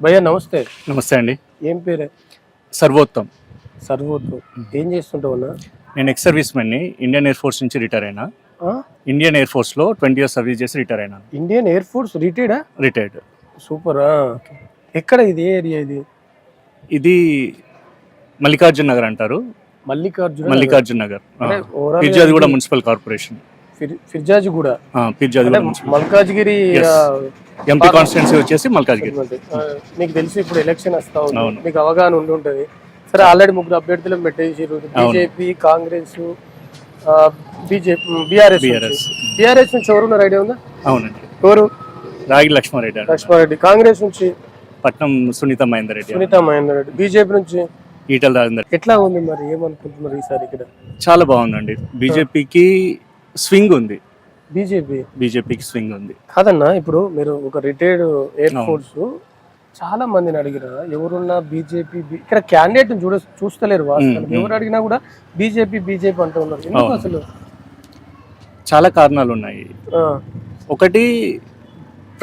భయ్యా నమస్తే. నమస్తే అండి. ఏం పేరే? సర్వోత్తమ్. సర్వోత్తు. ఏం చేస్తుంటావు అన్న? నేను ఎక్స్ సర్వీస్ మెన్ని ఇండియన్ ఎయిర్ ఫోర్స్ నుంచి రిటైర్ అయినా. ఇండియన్ ఎయిర్ ఫోర్స్లో 20 years సర్వీస్ చేసి రిటైర్ అయినా. Indian Air Force retired. Super. ఎక్కడ ఇది? ఏ ఏరియా ఇది? ఇది మల్లికార్జున్ నగర్ అంటారు. Mallikarjun Nagar, Peerzadiguda municipal corporation. Peerzadiguda Malkajgiri MP constituency వచ్చేసి మల్కాజ్గిరి. మీకు తెలిసి ఇప్పుడు ఎలక్షన్ వస్తా ఉంది, మీకు అవగాహన ఉండి ఉంటుంది. సరే, ఆల్రెడీ 3 అభ్యర్థులను పెట్టేసారు. బీజేపీ, కాంగ్రెస్, బీఆర్ఎస్ నుంచి ఎవరున్నారు ఐడియా ఉందా? అవునండి. ఎవరు? రాగి లక్ష్మారెడ్డి. కాంగ్రెస్ నుంచి పట్నం సునీత మహేందర్ రెడ్డి. బీజేపీ నుంచి ఈటల రాజేందర్. ఎట్లా ఉంది మరి? ఏమనుకుంటున్నారు ఈసారి ఇక్కడ? చాలా బాగుందండి. బీజేపీకి స్వింగ్ ఉంది. బీజేపీకి స్వింగ్ ఉంది కాదన్నా. ఇప్పుడు మీరు ఒక రిటైర్డ్ ఎయిర్ ఫోర్స్, చాలా మందిని అడిగినా ఎవరున్నా బీజేపీ ఇక్కడ క్యాండిడేట్ చూస్తలేరు. ఎవరు అడిగినా కూడా బీజేపీ అంటూ ఉన్నారు. ఎందుకు అసలు? చాలా కారణాలు ఉన్నాయి. ఒకటి,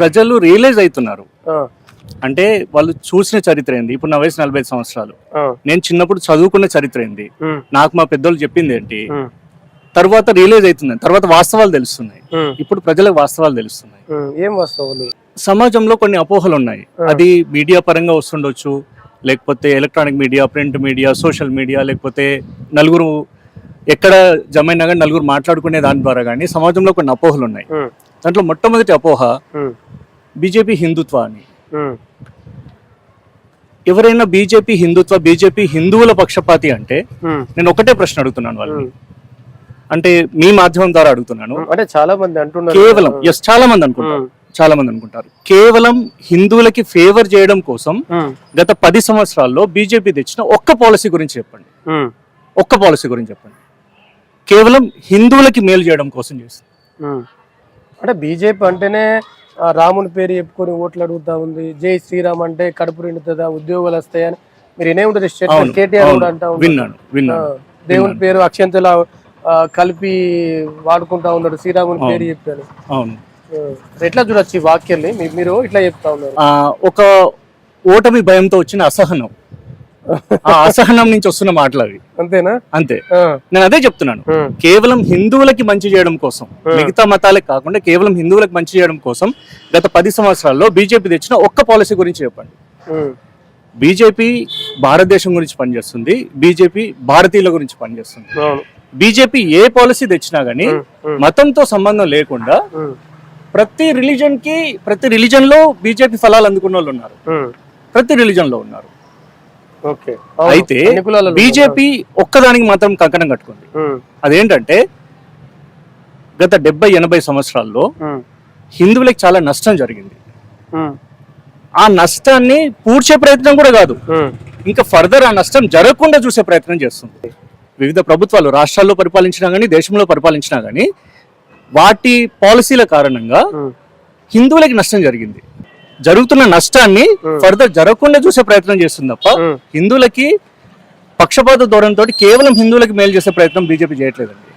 ప్రజలు రియలైజ్ అవుతున్నారు. అంటే వాళ్ళు చూసిన చరిత్ర ఏంది. ఇప్పుడు నా వయసు 45 సంవత్సరాలు. నేను చిన్నప్పుడు చదువుకున్న చరిత్ర ఏంది, నాకు మా పెద్దోళ్ళు చెప్పింది ఏంటి, తర్వాత రియలైజ్ అవుతుంది, తర్వాత వాస్తవాలు తెలుస్తున్నాయి. ఇప్పుడు ప్రజలకు వాస్తవాలు తెలుస్తున్నాయి. ఏం వాస్తవాలు? సమాజంలో కొన్ని అపోహలు ఉన్నాయి. అది మీడియా పరంగా వస్తుండొచ్చు, లేకపోతే electronic media, print media, social media, లేకపోతే నలుగురు ఎక్కడ జమైనా కానీ నలుగురు మాట్లాడుకునే దాని ద్వారా కానీ సమాజంలో కొన్ని అపోహలు ఉన్నాయి. దాంట్లో మొట్టమొదటి అపోహ బీజేపీ హిందుత్వ అని. ఎవరైనా బీజేపీ హిందువుల పక్షపాతి అంటే నేను ఒకటే ప్రశ్న అడుగుతున్నాను వాళ్ళని, అంటే మీ మాధ్యమం ద్వారా అడుగుతున్నాను. అంటే చాలా మంది అంటున్నారు, కేవలం చాలా మంది అనుకుంటారు కేవలం హిందువులకి ఫేవర్ చేయడం కోసం గత 10 సంవత్సరాల్లో బీజేపీ తెచ్చిన ఒక్క పాలసీ గురించి చెప్పండి. కేవలం హిందువులకి మేలు చేయడం కోసం చేస్తుంది. అంటే బీజేపీ అంటేనే రాముని పేరు చెప్పుకొని ఓట్లు అడుగుతా ఉంది. జై శ్రీరామ్ అంటే కడుపు నిండుతుందా, ఉద్యోగాలు వస్తాయని మీరు వినే ఉంటారు. కేటీఆర్ కూడా అంటా విన్నాను. దేవుని పేరు అక్షంతలా కలిపి వాడుకుంటా ఉన్నాడు, శ్రీరాముని పేరు చెప్పాను. అవును. ఎట్లా చూడొచ్చు ఈ వాక్యాన్ని? మీరు ఇట్లా చెప్తా ఉన్నారు. ఒక ఓటమి భయంతో వచ్చిన అసహనం, ఆ అసహనం నుంచి వస్తున్న మాటలు అవి. అంతేనా? అంతే. నేను అదే చెప్తున్నాను. కేవలం హిందువులకి మంచి చేయడం కోసం, మిగతా మతాలకు కాకుండా కేవలం హిందువులకు మంచి చేయడం కోసం గత 10 సంవత్సరాల్లో బీజేపీ తెచ్చిన ఒక్క పాలసీ గురించి చెప్పండి. బీజేపీ భారతదేశం గురించి పనిచేస్తుంది, బీజేపీ భారతీయుల గురించి పనిచేస్తుంది. బీజేపీ ఏ పాలసీ తెచ్చినా గానీ మతంతో సంబంధం లేకుండా ప్రతి రిలీజన్ లో బీజేపీ ఫలాలు అందుకున్న వాళ్ళు ఉన్నారు. ప్రతి రిలీజన్ లో ఉన్నారు. అయితే బీజేపీ ఒక్కదానికి మాత్రం కంకణం కట్టుకుంది. అదేంటంటే గత 70-80 సంవత్సరాల్లో హిందువులకు చాలా నష్టం జరిగింది. ఆ నష్టాన్ని పూడ్చే ప్రయత్నం కూడా కాదు, ఇంకా ఫర్దర్ ఆ నష్టం జరగకుండా చూసే ప్రయత్నం చేస్తుంది. వివిధ ప్రభుత్వాలు రాష్ట్రాల్లో పరిపాలించినా గానీ, దేశంలో పరిపాలించినా గానీ వాటి పాలసీల కారణంగా హిందువులకి నష్టం జరిగింది. జరుగుతున్న నష్టాన్ని ఫర్దర్ జరగకుండా చూసే ప్రయత్నం చేస్తుంది తప్ప హిందువులకి పక్షపాత ధోరణితో కేవలం హిందువులకి మేలు చేసే ప్రయత్నం బీజేపీ చేయట్లేదండి.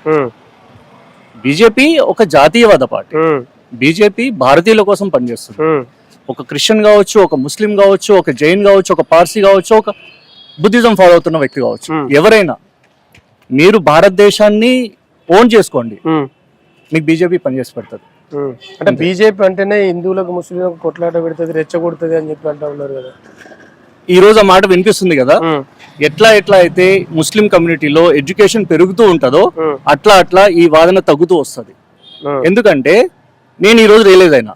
బీజేపీ ఒక జాతీయవాద పార్టీ. బీజేపీ భారతీయుల కోసం పనిచేస్తుంది. ఒక క్రిస్టియన్ కావచ్చు, ఒక ముస్లిం కావచ్చు, ఒక జైన్ కావచ్చు, ఒక పార్సీ కావచ్చు, ఒక బుద్ధిజం ఫాలో అవుతున్న వ్యక్తి కావచ్చు, ఎవరైనా మీరు భారతదేశాన్ని ఓన్ చేసుకోండి, మీకు బీజేపీ పనిచేసి పెడుతుంది. అంటే బీజేపీ అంటేనే హిందువులకు ముస్లింలకు కొట్లాట పెడుతుంది, రెచ్చగొడుతుంది అని చెప్పి అంటా ఉన్నారు కదా. ఈ రోజు ఆ మాట వినిపిస్తుంది కదా. ఎట్లా అయితే ముస్లిం కమ్యూనిటీలో ఎడ్యుకేషన్ పెరుగుతూ ఉంటుందో అట్లా ఈ వాదన తగ్గుతూ వస్తుంది. ఎందుకంటే నేను ఈ రోజు రియలైజ్ అయినా,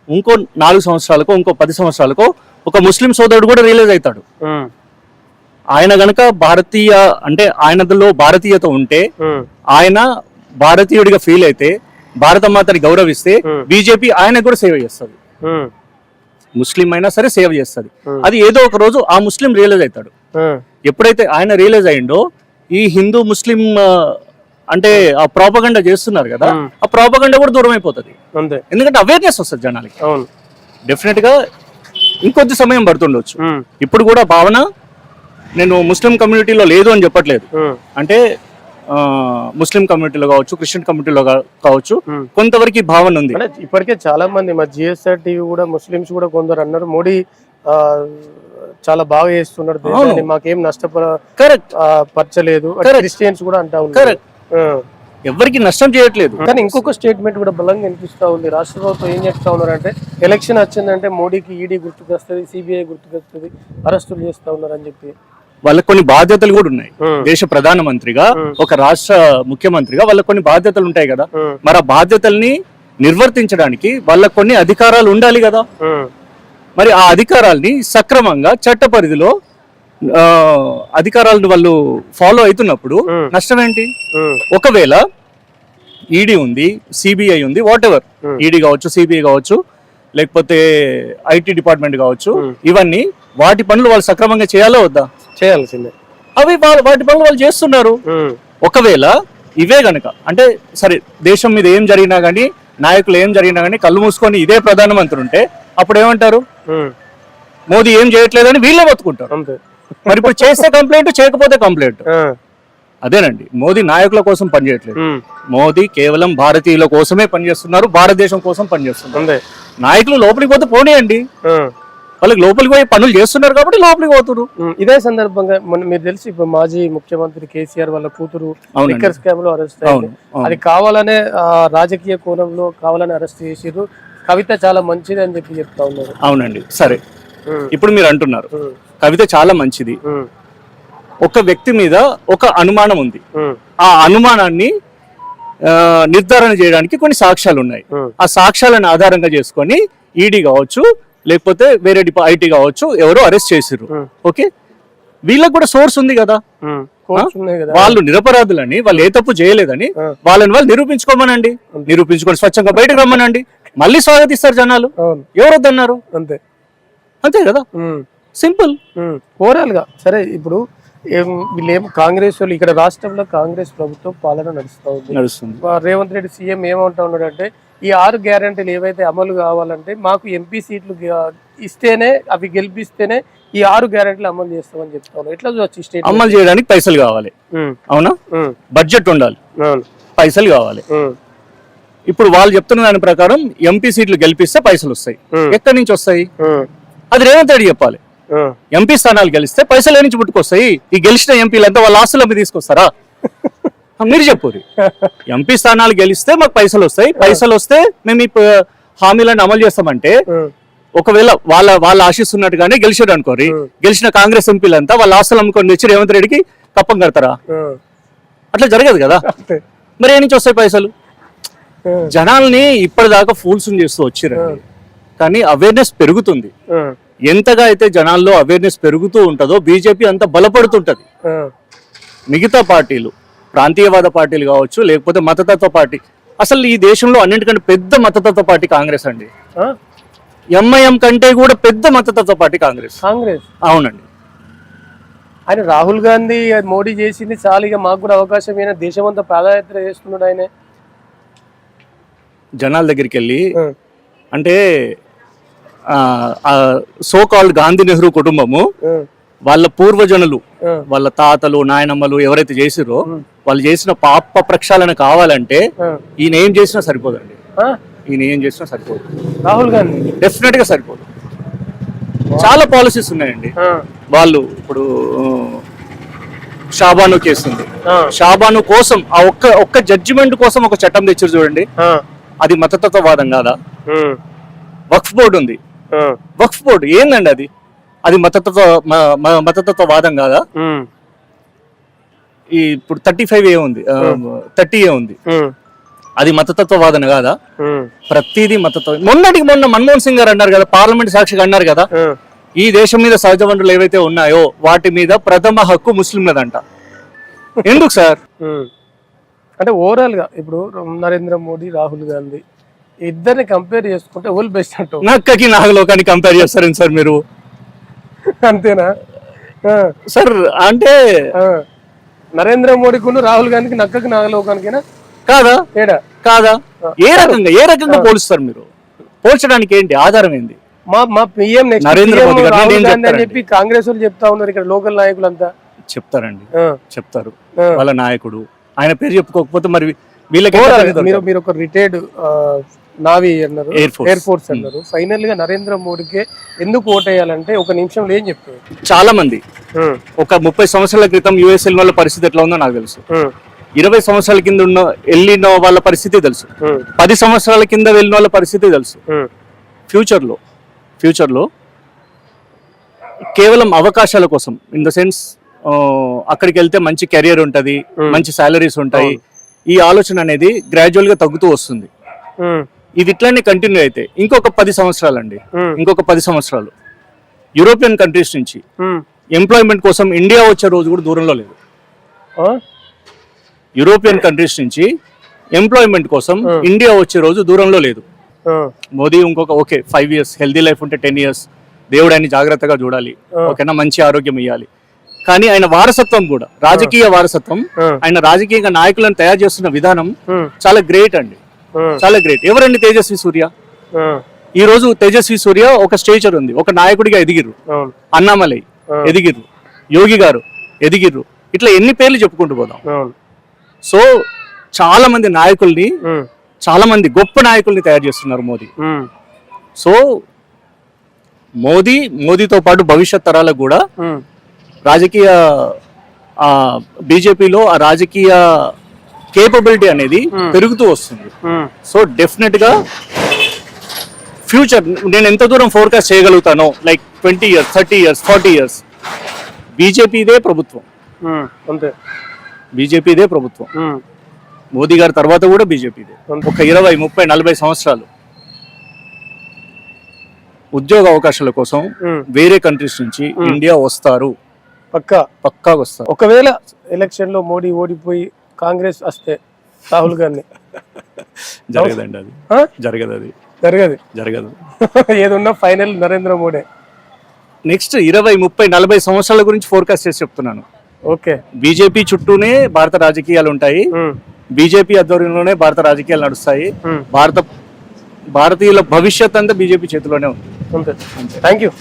ఇంకో 4 సంవత్సరాలకో ఇంకో 10 సంవత్సరాలకో ఒక ముస్లిం సోదరుడు కూడా రియలైజ్ అవుతాడు. ఆయన గనక భారతీయ అంటే ఆయనలో భారతీయత ఉంటే, ఆయన భారతీయుడిగా ఫీల్ అయితే, భారత మాతని గౌరవిస్తే బీజేపీ ఆయనకు కూడా సేవ చేస్తుంది. ముస్లిం అయినా సరే సేవ చేస్తుంది. అది ఏదో ఒక రోజు ఆ ముస్లిం రియలైజ్ అవుతాడు. ఎప్పుడైతే ఆయన రియలైజ్ అయ్యిండో ఈ హిందూ ముస్లిం అంటే ఆ ప్రాపగండా చేస్తున్నారు కదా, ఆ ప్రాపగండా కూడా దూరం అయిపోతుంది. ఎందుకంటే అవేర్నెస్ వస్తుంది జనాలకి. డెఫినెట్ గా ఇంకొద్ది సమయం పడుతుండొచ్చు. ఇప్పుడు కూడా భావన నేను ముస్లిం కమ్యూనిటీలో లేదు అని చెప్పట్లేదు. అంటే ముస్లిం కమ్యూనిటీలో కావచ్చు, క్రిస్టియన్ కమ్యూనిటీలో కావచ్చు, కొంతవరకు భావన ఉంది. ఇప్పటికే చాలా మంది మా జిఎస్ఆర్ టీవీ కూడా ముస్లిమ్స్ కూడా కొందరు అన్నారు, మోడీ చాలా బాగా చేస్తున్నాడు దేశాన్ని, మాకేం కరెక్ట్ పరచలేదు, క్రిస్టియన్స్ కూడా అంటా ఉన్నారు. కరెక్ట్, ఎవరికి నష్టం చేయట్లేదు. కానీ ఇంకొక స్టేట్మెంట్ కూడా బలంగా వినిపిస్తా ఉంది. రాష్ట్ర ప్రభుత్వం ఏం చెప్తా ఉన్నారంటే ఎలక్షన్ వచ్చిందంటే మోడీకి ఈడీ గుర్తుకొస్తుంది, సిబిఐ గుర్తుకొస్తుంది, అరెస్టులు చేస్తా ఉన్నారు అని చెప్పి. వాళ్ళకి కొన్ని బాధ్యతలు కూడా ఉన్నాయి. దేశ ప్రధానమంత్రిగా, ఒక రాష్ట్ర ముఖ్యమంత్రిగా వాళ్ళకి కొన్ని బాధ్యతలు ఉంటాయి కదా. మరి ఆ బాధ్యతల్ని నిర్వర్తించడానికి వాళ్ళకి కొన్ని అధికారాలు ఉండాలి కదా. మరి ఆ అధికారాల్ని సక్రమంగా చట్ట పరిధిలో అధికారాలను వాళ్ళు ఫాలో అవుతున్నప్పుడు నష్టం ఏంటి? ఒకవేళ ఈడీ ఉంది, సిబిఐ ఉంది, వాట్ ఎవర్, ఈడీ కావచ్చు, సిబిఐ కావచ్చు, లేకపోతే ఐటీ డిపార్ట్మెంట్ కావచ్చు, ఇవన్నీ వాటి పనులు వాళ్ళు సక్రమంగా చేయాలో వద్దా? చేయాల్సిందే. అవి వాటి పనులు వాళ్ళు చేస్తున్నారు. ఒకవేళ ఇవే గనక అంటే సరే, దేశం మీద ఏం జరిగినా గానీ, నాయకులు ఏం జరిగినా గానీ కళ్ళు మూసుకొని ఇదే ప్రధానమంత్రి ఉంటే అప్పుడు ఏమంటారు? మోదీ ఏం చేయట్లేదని వీళ్ళే బతుకుంటారు. మరి ఇప్పుడు చేస్తే కంప్లైంట్, చేయకపోతే కంప్లైంట్. అదేనండి, మోదీ నాయకుల కోసం పనిచేయట్లేదు. మోదీ కేవలం భారతీయుల కోసమే పనిచేస్తున్నారు, భారతదేశం కోసం పనిచేస్తున్నారు. నాయకులు లోపలికి పోతే పోనీయండి, వాళ్ళకి లోపలికి పోయి పనులు చేస్తున్నారు కాబట్టి లోపలికి పోతున్నారు. ఇదే సందర్భంగా మీరు తెలిసి ఇప్పుడు మాజీ ముఖ్యమంత్రి కేసీఆర్ వాళ్ళ కూతురు లిక్కర్ స్కామ్ లో అరెస్ట్ అయింది. అది కావాలనే రాజకీయ కోణంలో కావాలని అరెస్ట్ చేసిర్రు. కవిత చాలా మంచిది అని చెప్పి చెప్తా ఉన్నారు. అవునండి, సరే, ఇప్పుడు మీరు అంటున్నారు కవిత చాలా మంచిది. ఒక వ్యక్తి మీద ఒక అనుమానం ఉంది, ఆ అనుమానాన్ని నిర్ధారణ చేయడానికి కొన్ని సాక్ష్యాలు ఉన్నాయి. ఆ సాక్ష్యాలను ఆధారంగా చేసుకొని ఈడీ కావచ్చు, లేకపోతే వేరే ఐటీ కావచ్చు, ఎవరో అరెస్ట్ చేసిర్రు. ఓకే, వీళ్ళకి కూడా సోర్స్ ఉంది కదా. వాళ్ళు నిరపరాధులని, వాళ్ళు ఏ తప్పు చేయలేదని వాళ్ళని వాళ్ళు నిరూపించుకోమనండి, నిరూపించుకొని స్వచ్ఛంగా బయటకు రమ్మనండి, మళ్ళీ స్వాగతిస్తారు జనాలు. ఎవరు వద్దన్నారు? అంతే, అంతే కదా, సింపుల్. ఓవరాల్ గా సరే, ఇప్పుడు వీళ్ళేం కాంగ్రెస్ వాళ్ళు ఇక్కడ రాష్ట్రంలో కాంగ్రెస్ ప్రభుత్వం పాలన నడుస్తుంది. రేవంత్ రెడ్డి సీఎం ఏమంటా ఉన్నాడు అంటే ఈ 6 గ్యారెంటీలు ఏవైతే అమలు కావాలంటే మాకు ఎంపీ సీట్లు ఇస్తేనే, అవి గెలిపిస్తేనే ఈ 6 గ్యారెంటీలు అమలు చేస్తామని చెప్తా ఉన్నారు. ఎట్లా చూడొచ్చు? స్టేట్ అమలు చేయడానికి పైసలు కావాలి, అవునా? బడ్జెట్ ఉండాలి, పైసలు కావాలి. ఇప్పుడు వాళ్ళు చెప్తున్న దాని ప్రకారం ఎంపీ సీట్లు గెలిపిస్తే పైసలు వస్తాయి. ఎక్కడి నుంచి వస్తాయి? అది రేవంత్ రెడ్డి చెప్పాలి. ఎంపీ స్థానాలు గెలిస్తే పైసలు ఏ నుంచి పుట్టుకొస్తాయి? ఈ గెలిచిన ఎంపీలంతా వాళ్ళ ఆస్తులు అమ్మి తీసుకొస్తారా? మీరు చెప్పు. ఎంపీ స్థానాలు గెలిస్తే మాకు పైసలు వస్తాయి, పైసలు వస్తే మేము ఈ హామీలను అమలు చేస్తామంటే, ఒకవేళ వాళ్ళ ఆశిస్తున్నట్టుగానే గెలిచాడు అనుకోరి, గెలిచిన కాంగ్రెస్ ఎంపీలంతా వాళ్ళ ఆస్తులు అమ్ముకొని తెచ్చి రేవంత్ రెడ్డికి కప్పం కడతారా? అట్లా జరగదు కదా. మరి ఏ నుంచి వస్తాయి పైసలు? జనాల్ని ఇప్పటిదాకా ఫూల్స్ చేస్తూ వచ్చిరండి, కానీ అవేర్నెస్ పెరుగుతుంది. ఎంతగా అయితే జనాల్లో అవేర్నెస్ పెరుగుతూ ఉంటుందో బీజేపీ అంత బలపడుతుంటది. మిగతా పార్టీలు, ప్రాంతీయవాద పార్టీలు కావచ్చు, లేకపోతే మతతత్వ పార్టీ, అసలు ఈ దేశంలో అన్నింటికంటే పెద్ద మతతత్వ పార్టీ కాంగ్రెస్ అండి. ఎంఐఎం కంటే కూడా పెద్ద మతతత్వ పార్టీ కాంగ్రెస్. అవునండి. ఆయన రాహుల్ గాంధీ మోడీ చేసింది చాలా, ఇక మాకు కూడా అవకాశం అయినా దేశం అంతా పాదయాత్ర చేస్తున్నాడు. ఆయన జనాల దగ్గరికి వెళ్ళి అంటే సో కాల్డ్ గాంధీ నెహ్రూ కుటుంబము, వాళ్ళ పూర్వజనులు, వాళ్ళ తాతలు, నాయనమ్మలు ఎవరైతే చేసిరో వాళ్ళు చేసిన పాప ప్రక్షాళన కావాలంటే ఈయన ఏం చేసినా సరిపోదండి. ఈయన ఏం చేసినా సరిపోదు, రాహుల్ గాంధీ డెఫినెట్ గా సరిపోదు. చాలా పాలసీస్ ఉన్నాయండి. వాళ్ళు ఇప్పుడు షాబాను కేసు ఉంది, షాబాను కోసం ఆ ఒక్క జడ్జిమెంట్ కోసం ఒక చట్టం తెచ్చారు చూడండి. అది మతతత్వవాదం కాదా? వక్ఫ్ బోర్డు ఉంది, వక్ఫ్ బోర్డు ఏందండి అది? అది మతతత్వవాదం కాదా? ఇప్పుడు 35A ఉంది, 30A ఉంది, అది మతతత్వవాదన కాదా? ప్రతిదీ మతత్వ. మొన్నటికి మొన్న మన్మోహన్ సింగ్ గారు అన్నారు కదా, పార్లమెంట్ సాక్షిగా అన్నారు కదా, ఈ దేశం మీద సహజ వనరులు ఏవైతే ఉన్నాయో వాటి మీద ప్రథమ హక్కు ముస్లింలదంట. ఎందుకు సార్? అంటే ఓవరాల్ గా ఇప్పుడు నరేంద్ర మోడీ, రాహుల్ గాంధీ ఇద్దరిని కంపేర్ చేసుకుంటే ఓల్ బెస్ట్ అంటావు? నక్కకి నాగలోకాన్ని కంపేర్ చేస్తారేంటి సార్ మీరు? అంతేనా సార్? అంటే నరేంద్ర మోడీకి రాహుల్ గాంధీకి నక్కకి నాగలోకానికేనా? కాదా? కాదా? ఏ రకంగా పోలుస్తారు మీరు? పోల్చడానికి ఏంటి ఆధారం ఏంది? మా పిఎం నరేంద్ర మోదీ అని చెప్పి కాంగ్రెస్ వాళ్ళు చెప్తా ఉన్నారు. ఇక్కడ లోకల్ నాయకులంతా చెప్తారండి, చెప్తారు. వాళ్ళ నాయకుడు ఆయన పేరు చెప్పుకోకపోతే మరి వీళ్ళకి. మీరు ఒక రిటైర్డ్ నావీ అన్నారు, Air Force. ఎయిర్ ఫోర్స్ అన్నారు. ఫైనల్ గా నరేంద్ర మోడీకి ఎందుకు ఓటేయాలంటే ఒక నిమిషంలో ఏం చెప్తారు? చాలా మంది ఒక 30 సంవత్సరాల క్రితం యుఎస్ వెళ్ళిన వాళ్ళ పరిస్థితి ఎట్లా ఉందో నాకు తెలుసు. 20 సంవత్సరాల కింద వెళ్ళిన వాళ్ళ పరిస్థితి తెలుసు. 10 సంవత్సరాల కింద వెళ్ళిన వాళ్ళ పరిస్థితి తెలుసు. ఫ్యూచర్ లో కేవలం అవకాశాల కోసం, ఇన్ ద సెన్స్ అక్కడికి వెళ్తే మంచి కెరియర్ ఉంటది, మంచి సాలరీస్ ఉంటాయి, ఈ ఆలోచన అనేది గ్రాడ్యువల్ గా తగ్గుతూ వస్తుంది. ఇది ఇట్లానే కంటిన్యూ అయితే ఇంకొక 10 సంవత్సరాలు అండి, ఇంకొక 10 సంవత్సరాలు యూరోపియన్ కంట్రీస్ నుంచి ఎంప్లాయ్మెంట్ కోసం ఇండియా వచ్చే రోజు కూడా దూరంలో లేదు. యూరోపియన్ కంట్రీస్ నుంచి ఎంప్లాయ్మెంట్ కోసం ఇండియా వచ్చే రోజు దూరంలో లేదు. మోదీ ఇంకొక 5 years హెల్దీ లైఫ్ ఉంటే 10 years దేవుడు ఆయన జాగ్రత్తగా చూడాలి, ఓకేనా, మంచి ఆరోగ్యం ఇవ్వాలి. కానీ ఆయన వారసత్వం కూడా, రాజకీయ వారసత్వం, ఆయన రాజకీయ నాయకులను తయారు చేస్తున్న విధానం చాలా గ్రేట్ అండి, చాలా గ్రేట్. ఎవరండి తేజస్వి సూర్య? ఈ రోజు తేజస్వి సూర్య ఒక స్టేచర్ ఉంది, ఒక నాయకుడిగా ఎదిగిర్రు. అన్నామలై ఎదిగిర్రు, యోగి గారు ఎదిగిర్రు, ఇట్లా ఎన్ని పేర్లు చెప్పుకుంటూ పోదాం. సో చాలా మంది నాయకుల్ని, చాలా మంది గొప్ప నాయకుల్ని తయారు చేస్తున్నారు మోదీ. సో మోదీతో పాటు భవిష్యత్ తరాలకు కూడా రాజకీయ బీజేపీలో ఆ రాజకీయ కేపబిలిటీ అనేది పెరుగుతూ వస్తుంది. సో డెఫినెట్ గా ఫ్యూచర్ నేను ఎంత దూరం ఫోర్కాస్ట్ చేయగలుగుతానో, లైక్ 20 years, 30 years, 40 years బీజేపీదే ప్రభుత్వం, అంతే, బీజేపీదే ప్రభుత్వం. మోదీ గారి తర్వాత కూడా బీజేపీదే. ఒక 20, 30, 40 సంవత్సరాలు ఉద్యోగ అవకాశాల కోసం వేరే కంట్రీస్ నుంచి ఇండియా వస్తారు, పక్కా వస్తారు. ఒకవేళ ఎలక్షన్ లో మోడీ ఓడిపోయి కాంగ్రెస్ వస్తే రాహుల్ గాంధీ జరగదండి, అది జరగదు. ఏదున్నా ఫైనల్ నరేంద్ర మోడీ. నెక్స్ట్ 20, 30, 40 సంవత్సరాల గురించి ఫోర్కాస్ట్ చేసి చెప్తున్నాను. ఓకే, బీజేపీ చుట్టూనే భారత రాజకీయాలు ఉంటాయి, బీజేపీ ఆధ్వర్యంలోనే భారత రాజకీయాలు నడుస్తాయి, భారతీయుల భవిష్యత్ అంతా బీజేపీ చేతిలోనే ఉంది. అంతే. Thank you.